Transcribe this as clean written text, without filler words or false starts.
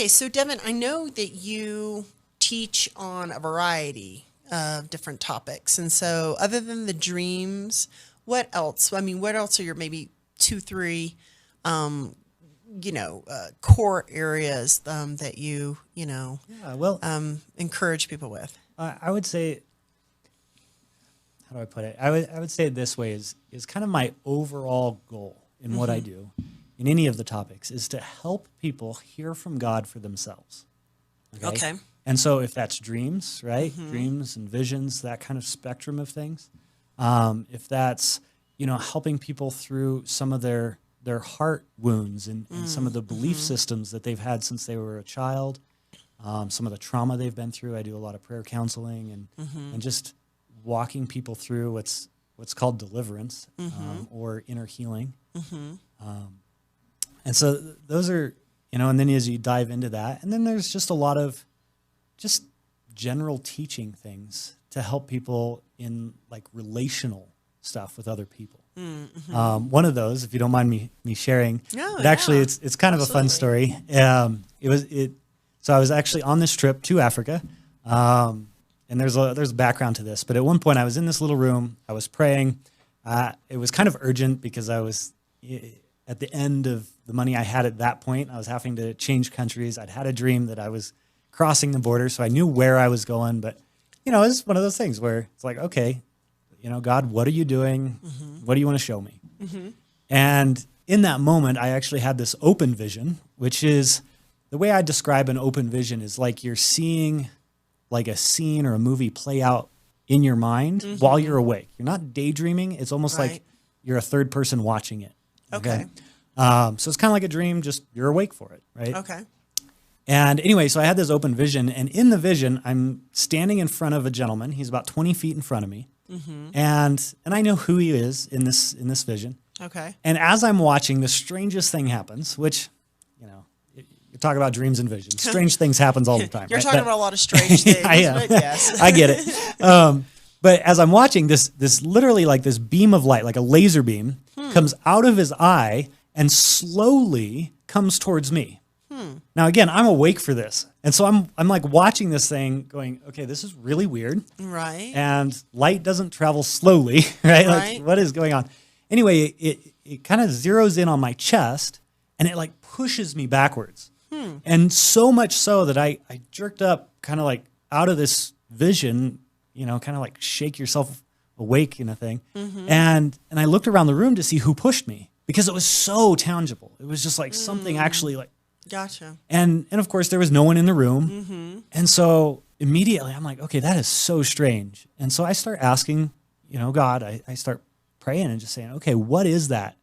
Okay, so Devin, I know that you teach on a variety of different topics. And so other than the dreams, what else? I mean, what else are your maybe two, three, um, core areas that Yeah, well, encourage people with? I would say, how do I put it? I would say it this way is kind of my overall goal in what I do in any of the topics is to help people hear from God for themselves. Okay. And so if that's dreams, right? Dreams and visions, that kind of spectrum of things. If that's, helping people through some of their heart wounds and some of the belief systems that they've had since they were a child, some of the trauma they've been through. I do a lot of prayer counseling and just walking people through what's called deliverance or inner healing. And so those are, and then as you dive into that, and then there's just a lot of just general teaching things to help people in like relational stuff with other people. One of those, if you don't mind me sharing, No, but actually yeah, it's kind of a fun absolutely. story. So I was actually on this trip to Africa, and there's a background to this. But at one point, I was in this little room. I was praying. It was kind of urgent because I was at the end of the money I had at that point. I was having to change countries. I'd had a dream that I was crossing the border, so I knew where I was going. But it was one of those things where it's like, okay, God, what are you doing? What do you want to show me? And in that moment, I actually had this open vision, which is the way I describe an open vision is like you're seeing like a scene or a movie play out in your mind while you're awake. You're not daydreaming. It's almost like Right. you're a third person watching it. Okay. So it's kind of like a dream, just you're awake for it, right? Okay. And anyway, so I had this open vision, and in the vision, I'm standing in front of a gentleman. He's about 20 feet in front of me, and I know who he is in this vision. Okay. And as I'm watching, the strangest thing happens, which, you talk about dreams and visions. Strange things happens all the time. You're right? talking about a lot of strange things, I am. but yes. I get it. But as I'm watching this literally like this beam of light, like a laser beam, comes out of his eye and slowly comes towards me. Now, again, I'm awake for this. And so I'm like watching this thing going, okay, this is really weird. Right. And light doesn't travel slowly, right? Like, Right. what is going on? Anyway, it kind of zeroes in on my chest and it like pushes me backwards. And so much so that I jerked up kind of like out of this vision, kind of like shake yourself awake in a thing. And I looked around the room to see who pushed me because it was so tangible. It was just like something actually like, Gotcha. and of course there was no one in the room. And so immediately I'm like, okay, that is so strange. And so I start asking, God, I start praying and just saying, okay, what is that?